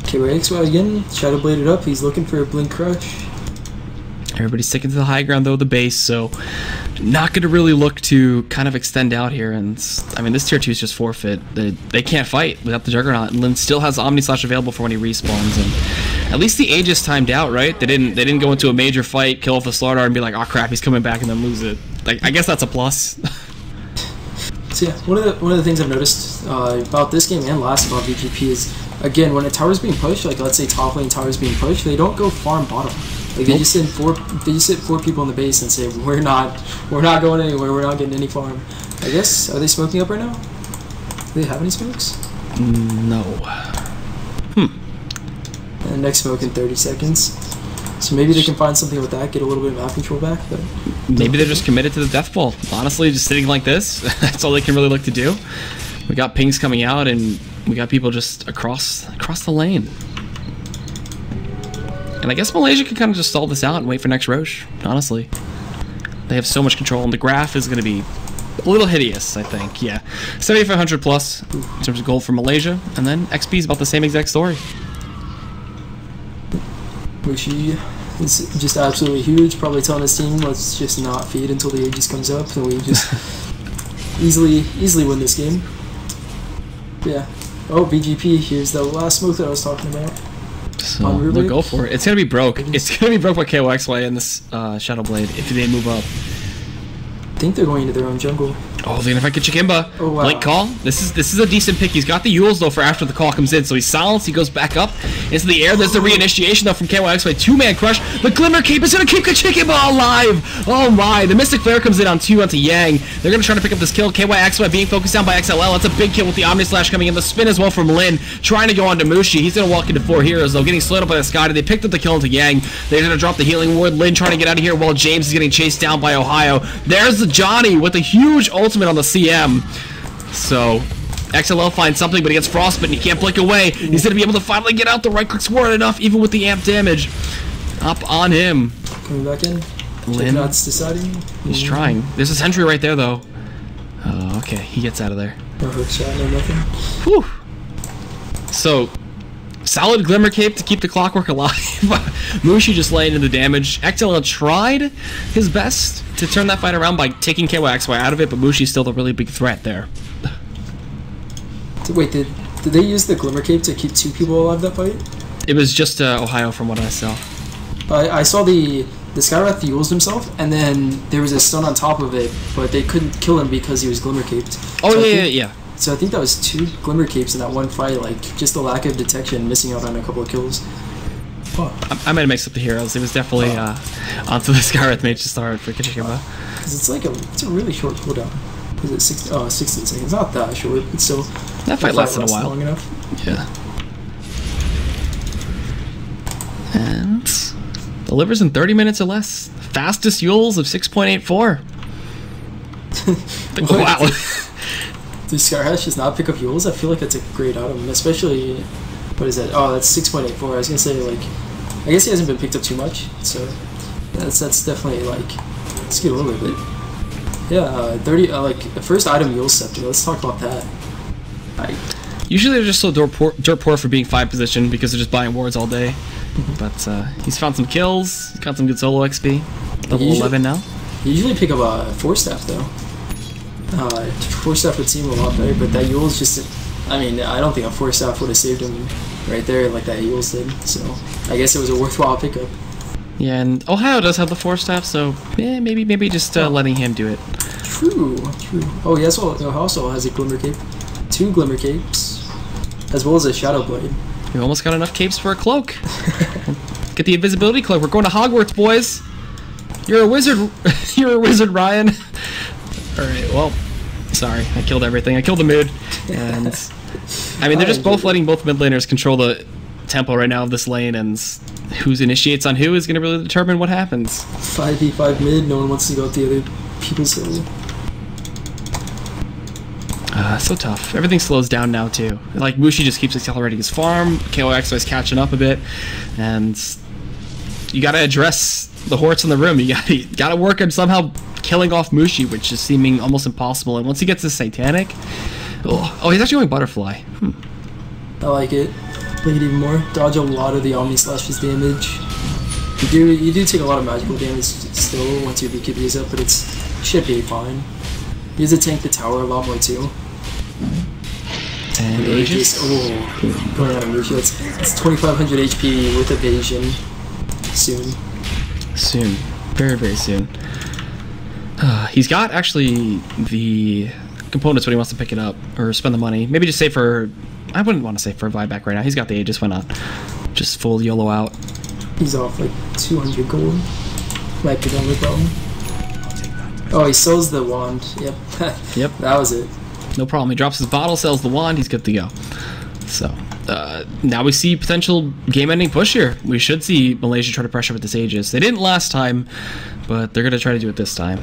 KYXY again, Shadowbladed up, he's looking for a Blink Crush. Everybody's sticking to the high ground, though, the base, so not going to really look to kind of extend out here. And I mean, this tier 2 is just forfeit. They can't fight without the Juggernaut, and Lin still has Omni Slash available for when he respawns. And at least the Aegis timed out, right? They didn't go into a major fight, kill off the Slardar, and be like, oh crap, he's coming back, and then lose it. Like, I guess that's a plus. So yeah, one of the things I've noticed about this game and last about VG.P is, again, when a tower's being pushed, like let's say top lane tower's being pushed, they don't go farm bottom. Like they just send four people in the base and say we're not going anywhere, we're not getting any farm. I guess, are they smoking up right now? Do they have any smokes? No. And next smoke in 30 seconds. So maybe they can find something with that, get a little bit of map control back, but maybe they're just committed to the death ball. Honestly, just sitting like this, that's all they can really look to do. We got pings coming out, and we got people just across the lane. And I guess Malaysia can kind of just stall this out and wait for next Roche, honestly. They have so much control, and the graph is going to be a little hideous, I think. Yeah, 7,500 plus in terms of gold for Malaysia, and then XP is about the same exact story. Mushi is just absolutely huge, probably telling his team, let's just not feed until the Aegis comes up, and we just easily win this game. Yeah. Oh, VG.P, here's the last smoke that I was talking about. So we'll go for it. It's gonna be broke. It's gonna be broke by KOXY in this Shadow Blade if they move up. I think they're going into their own jungle. Oh, they're gonna fight Kimba. Oh, wow. Late call. This is a decent pick. He's got the Yules though for after the call comes in, so he's silenced. He goes back up into the air. There's the reinitiation though from KYXY. 2-man crush. The Glimmer Cape is gonna keep Kimba alive. Oh my! The Mystic Flare comes in on 2 onto Yang. They're gonna try to pick up this kill. KYXY being focused down by XLL. That's a big kill with the Omni Slash coming in. The spin as well from Lin, trying to go onto Mushi. He's gonna walk into 4 heroes though, getting slowed up by the Sky. They picked up the kill into Yang. They're gonna drop the healing ward. Lin trying to get out of here while James is getting chased down by Ohio. There's the Johnny with a huge ultimate on the CM. So XLL finds something, but he gets frostbitten. He can't blink away. He's gonna be able to finally get out. The right click's weren't enough, even with the amp damage up on him. Coming back in. Lin, Not deciding. He's trying. There's a sentry right there, though. Oh, okay. He gets out of there. No hook shot, no nothing. Whew. So, solid Glimmer Cape to keep the clockwork alive. Mushi just laying in the damage. XLL tried his best to turn that fight around by taking KYXY out of it, but Mushi's still the really big threat there. Wait, did they use the Glimmer Cape to keep 2 people alive that fight? It was just Ohio from what I saw. I saw the Skywrath used himself, and then there was a stun on top of it, but they couldn't kill him because he was Glimmer Caped. Oh, so yeah. So I think that was 2 Glimmer Capes in that one fight, like, just the lack of detection, missing out on a couple of kills. Huh. I might have mixed up the heroes. It was definitely onto the Skywrath mage to start for Kimba. Because it's like it's a really short cooldown. Is it 16 seconds? Not that short, but still. That fight lasted a while. Long enough. Yeah. And delivers in 30 minutes or less. Fastest Yules of 6.84. Wow. Does Scarhash just not pick up Yules? I feel like that's a great item, especially. What is that? Oh, that's 6.84. I was gonna say, like, I guess he hasn't been picked up too much, so that's definitely like, let's get a little bit. Yeah, 30. Like first item Yules Scepter. Let's talk about that. Usually they're just so dirt poor for being 5 position because they're just buying wards all day. But he's found some kills. He's got some good solo XP. Level 11 now. You usually pick up a 4-staff though. 4-staff would seem a lot better, but that Yules just. I mean, I don't think a 4-staff would have saved him right there like that Yules did. So I guess it was a worthwhile pickup. Yeah, and Ohio does have the 4-staff, so yeah, maybe just letting him do it. True. Oh, yeah, Ohio also has a Glimmer Cape. 2 Glimmer Capes, as well as a Shadow Blade. We almost got enough capes for a cloak. Get the invisibility cloak. We're going to Hogwarts, boys. You're a wizard. You're a wizard, Ryan. All right. Well, sorry, I killed everything. I killed the mood, and I mean they're just both letting both mid laners control the tempo right now of this lane, and who initiates on who is going to really determine what happens. 5v5 mid. No one wants to go up the other people's hill. So tough. Everything slows down now too. Like Mushi just keeps accelerating his farm. KOXY is catching up a bit, and you got to address the hordes in the room. You got to work on somehow killing off Mushi, which is seeming almost impossible. And once he gets his Satanic, oh, he's actually going Butterfly. I like it. Make it even more. Dodge a lot of the Omni Slash's damage. You do take a lot of magical damage still once your VG.P is up, but it should be fine. You have to tank the tower a lot more too. And Aegis. Oh, going out of Mushi. It's 2,500 HP with evasion. Soon. Very, very soon. He's got actually the components when he wants to pick it up or spend the money. Maybe just save for. I wouldn't want to save for a buyback right now. He's got the Aegis. Why not? Just full YOLO out. He's off like 200 gold. Might be the only problem. Oh, he sells the wand. Yep. Yep. That was it. No problem. He drops his bottle, sells the wand. He's good to go. So now we see potential game-ending push here. We should see Malaysia try to pressure with this Aegis. They didn't last time, but they're going to try to do it this time.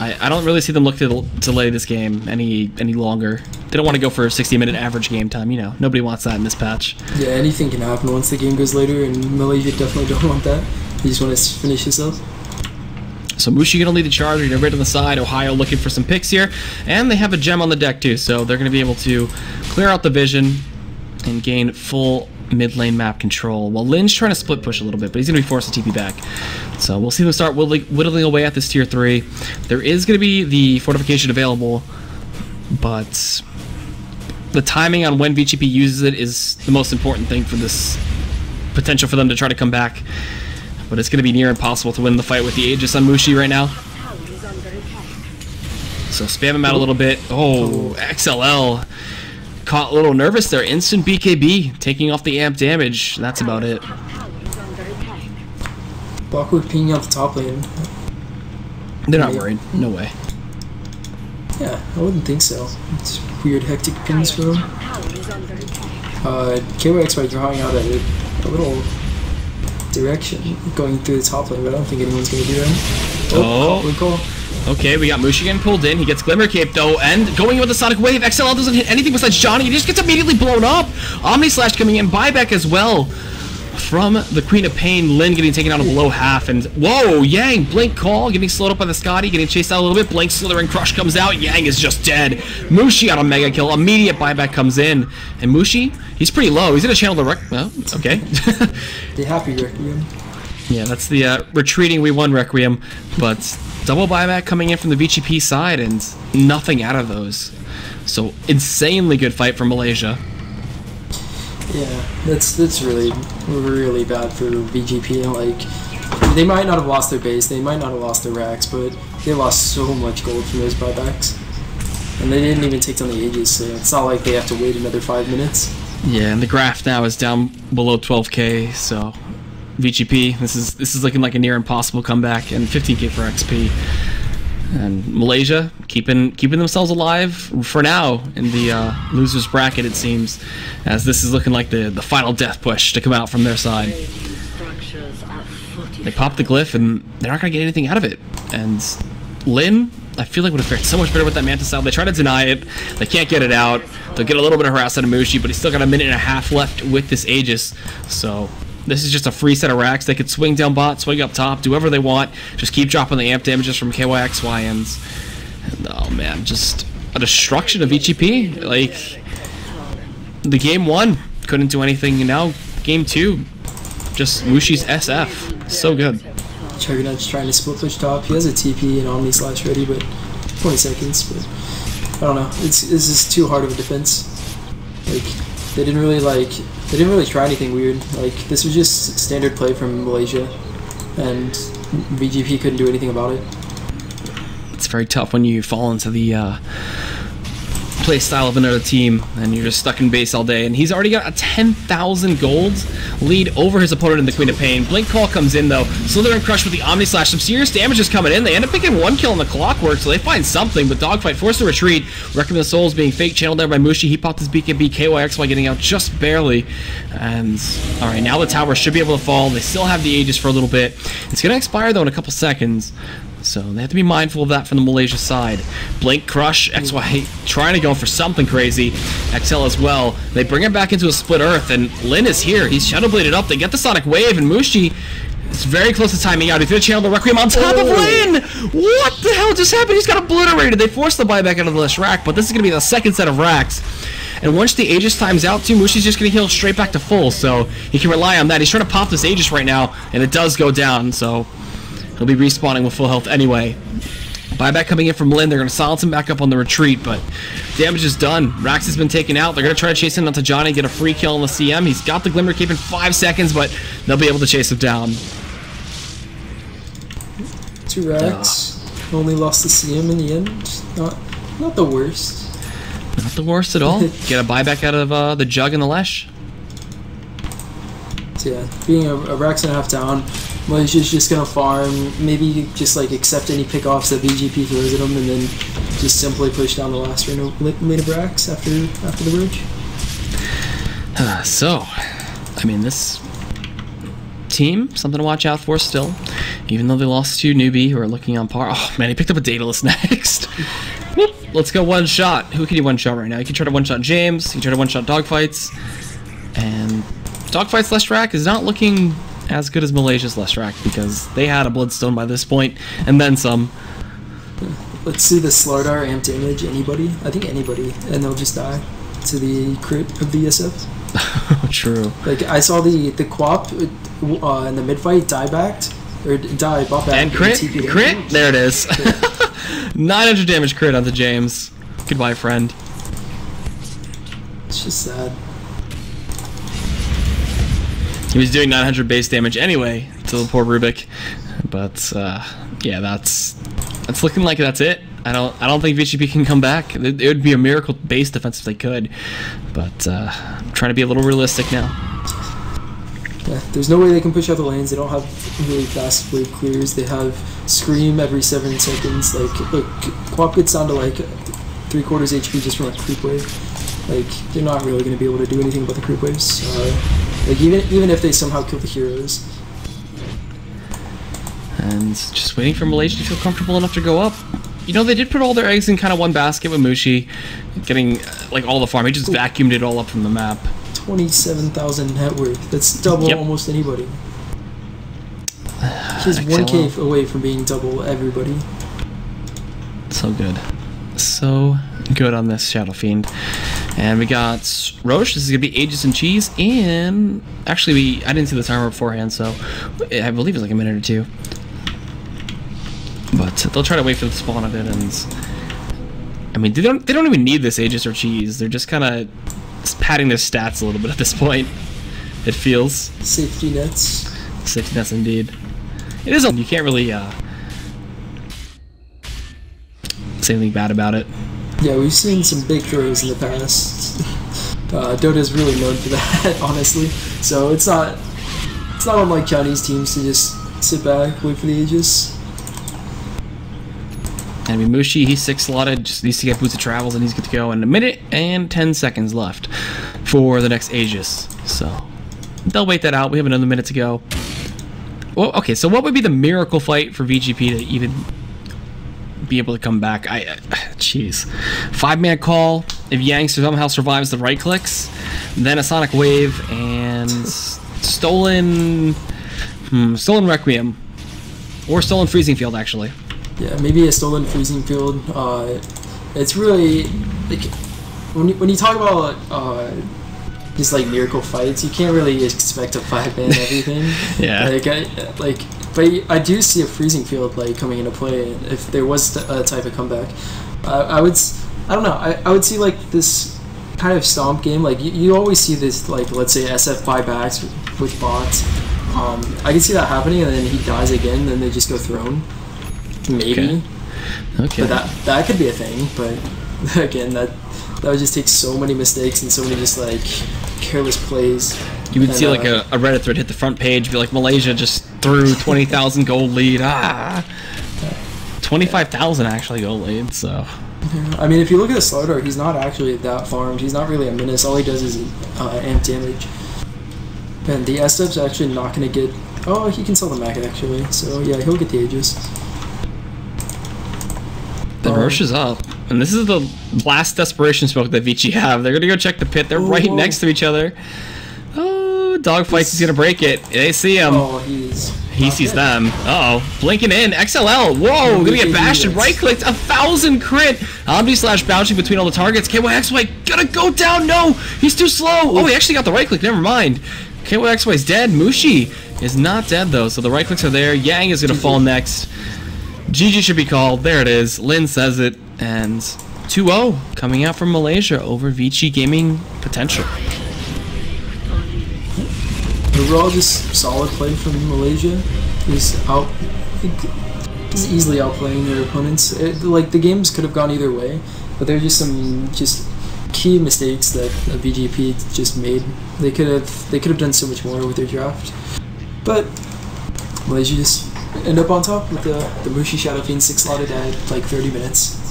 I don't really see them look to delay this game any longer. They don't want to go for a 60-minute average game time, you know. Nobody wants that in this patch. Yeah, anything can happen once the game goes later, and Malaysia definitely don't want that. They just want to finish this up. So Mushi going to lead the charge, they're right on the side. Ohio looking for some picks here. And they have a gem on the deck too, so they're going to be able to clear out the vision and gain full mid lane map control. While Lin's trying to split push a little bit, but he's going to be forced to TP back. So we'll see them start whittling away at this tier 3. There is going to be the fortification available, but the timing on when VG.P uses it is the most important thing for this potential for them to try to come back. But it's going to be near impossible to win the fight with the Aegis on Mushi right now. So spam him out a little bit. Oh, XLL caught a little nervous there. Instant BKB, taking off the amp damage. That's about it. Bawkward pinging out the top lane. They're not worried. No way. Yeah, I wouldn't think so. It's weird hectic pings for them. KYXY drawing out a little direction going through the top lane, but I don't think anyone's going to do that. Oh. Okay, we got Mushi getting pulled in. He gets Glimmer Cape though, and going in with the Sonic Wave. XLL doesn't hit anything besides Johnny. He just gets immediately blown up. Omni Slash coming in, buyback as well from the Queen of Pain. Lin getting taken out of below half, and whoa, Yang Blink Call getting slowed up by the Scotty, getting chased out a little bit. Blink Slither and Crush comes out. Yang is just dead. Mushi on a mega kill. Immediate buyback comes in, and Mushi, he's pretty low. He's gonna channel the wreck. Well, okay. The happy Requiem. Yeah, that's the retreating we won Requiem, but double buyback coming in from the VG.P side and nothing out of those. So insanely good fight from Malaysia. Yeah, that's really bad for VG.P. Like, they might not have lost their base, they might not have lost their racks, but they lost so much gold from those buybacks. And they didn't even take down the Aegis, so it's not like they have to wait another 5 minutes. Yeah, and the graph now is down below 12k, so VG.P, this is looking like a near impossible comeback, and 15k for XP. And Malaysia keeping themselves alive for now in the losers bracket, it seems, as this is looking like the final death push to come out from their side. They pop the glyph and they're not gonna get anything out of it. And Lin, I feel like would have fared so much better with that Manta Style. They try to deny it, they can't get it out. They'll get a little bit of harass out of Mushi, but he's still got a minute and a half left with this Aegis. So this is just a free set of racks. They could swing down bot, swing up top, do whatever they want. Just keep dropping the amp damages from KYXY and oh man, just a destruction of VG.P. Like, the game 1 couldn't do anything, and now game 2, just Mushi's SF. So good. Juggernaut's trying to split push top. He has a TP and Omni Slash ready, but 20 seconds. But I don't know. This is too hard of a defense. Like, they didn't really try anything weird. Like, this was just standard play from Malaysia, and VG.P couldn't do anything about it. It's very tough when you fall into the play style of another team and you're just stuck in base all day. And he's already got a 10,000 gold lead over his opponent in the Queen of Pain. Blink Call comes in though. Slither and Crush with the Omni Slash. Some serious damage is coming in. They end up picking 1 kill on the Clockwork, so they find something. But Dogfight forced to retreat. Reckon the Souls being fake channeled there by Mushi. He popped his BKB. KYXY getting out just barely. And alright, now the tower should be able to fall. They still have the Aegis for a little bit. It's going to expire though in a couple seconds. So they have to be mindful of that from the Malaysia side. Blink, Crush, XY trying to go for something crazy. XL as well. They bring him back into a split earth, and Lin is here. He's Shadowbladed up. They get the Sonic Wave, and Mushi is very close to timing out. He's going to channel the Requiem on top of Lin! What the hell just happened? He's got obliterated. They forced the buyback out of the last rack, but this is going to be the second set of racks. And once the Aegis times out too, Mushi's just going to heal straight back to full, so he can rely on that. He's trying to pop this Aegis right now, and it does go down, so he'll be respawning with full health anyway. Buyback coming in from Lin. They're going to silence him back up on the retreat, but damage is done. Rax has been taken out. They're going to try to chase him onto Johnny, get a free kill on the CM. He's got the Glimmer Cape in 5 seconds, but they'll be able to chase him down. 2 racks. Only lost the CM in the end. Not the worst. Not the worst at all. Get a buyback out of the Jug and the Lesh. So yeah, being a Rax and a half down, Malaysia's just gonna farm, maybe just like accept any pickoffs that VG.P throws at them, and then just simply push down the last lane of Rax after the bridge. So, I mean, this team, something to watch out for still. Even though they lost to Newbie, who are looking on par. Oh, man, he picked up a Daedalus next. Whoop. Let's go one shot. Who can you one shot right now? You can try to one shot James. You can try to one shot Dogfights. And Dogfights Leshrac is not looking as good as Malaysia's Leshrac because they had a Bloodstone by this point, and then some. Let's see the Slardar amp damage. Anybody? I think anybody. And they'll just die to the crit of the SF. True. Like, I saw the Quap in the mid-fight die-backed. Or die, bought back. And crit? Crit? There it is. 900 damage crit onto James. Goodbye, friend. It's just sad. He was doing 900 base damage anyway to the poor Rubik, but yeah, that's looking like that's it. I don't think VG.P can come back. It would be a miracle base defense if they could, but I'm trying to be a little realistic now. Yeah, there's no way they can push out the lanes. They don't have really fast wave clears. They have Scream every 7 seconds. Like, look, Quap gets down to like 3/4 HP just from a creep wave. Like, they're not really going to be able to do anything about the creep waves. Like, even if they somehow kill the heroes. And just waiting for Malaysia to feel comfortable enough to go up. You know, they did put all their eggs in kind of one basket with Mushi, getting like all the farm. He just vacuumed it all up from the map. 27,000 net worth. That's double almost anybody. He's 1k away from being double everybody. So good. So good on this Shadow Fiend. And we got Roche. This is going to be Aegis and Cheese. And actually, I didn't see the timer beforehand, so I believe it's like a minute or two. But they'll try to wait for the spawn of it. And I mean, they don't even need this Aegis or Cheese. They're just kind of padding their stats a little bit at this point. It feels. Safety nets. Safety nets, indeed. It is. You can't really say anything bad about it. Yeah, we've seen some big throws in the past. Dota's really known for that, honestly. So it's not unlike Chinese teams to just sit back, wait for the Aegis. I mean, Mushi, he's 6 slotted, just needs to get boots of travels, and he's good to go. And 1 minute and 10 seconds left for the next Aegis. So they'll wait that out. We have another minute to go. Well, okay, so what would be the miracle fight for VG.P to even be able to come back? Jeez. 5-man call. If Yang somehow survives the right clicks, then a Sonic Wave and stolen Requiem, or stolen Freezing Field, actually. Yeah, maybe a stolen Freezing Field. It's really like when you talk about just like miracle fights, you can't really expect a 5-man everything. Yeah. But I do see a Freezing Field like coming into play if there was a type of comeback. I don't know. I would see like this kind of stomp game. Like you always see this, like, let's say SF buybacks with bots. I can see that happening, and then he dies again, and then they just go throne. Maybe. Okay. But that could be a thing. But again, that would just take so many mistakes and so many just like careless plays. You would see like a Reddit thread hit the front page, be like, Malaysia just threw 20,000 gold lead. 25,000 actually gold lead. So. I mean, if you look at the Slardar, he's not actually that farmed. He's not really a menace. All he does is amp damage. And the S-Step's actually not going to get... Oh, he can sell the Mac, actually. So, yeah, he'll get the Aegis. The Roche is up. And this is the last desperation smoke that VG have. They're going to go check the pit. They're right next to each other. Oh, Dogfights is going to break it. They see him. Oh, he sees them. Uh-oh. Blinking in. XLL. Whoa. Going to get bashed and right-clicked. 1,000 crit. Omni/bouncing between all the targets. KYXY going to go down. No. He's too slow. Oh, he actually got the right-click. Never mind. KYXY is dead. Mushi is not dead, though. So the right-clicks are there. Yang is going to fall next. GG should be called. There it is. Lin says it. And 2-0 coming out from Malaysia over VG Gaming potential. Overall, just solid play from Malaysia. He's easily outplaying their opponents. Like, the games could have gone either way, but there are just some key mistakes that VG.P just made. They could have done so much more with their draft, but Malaysia just end up on top with the Mushi Shadow Fiend 6 slotted at like 30 minutes.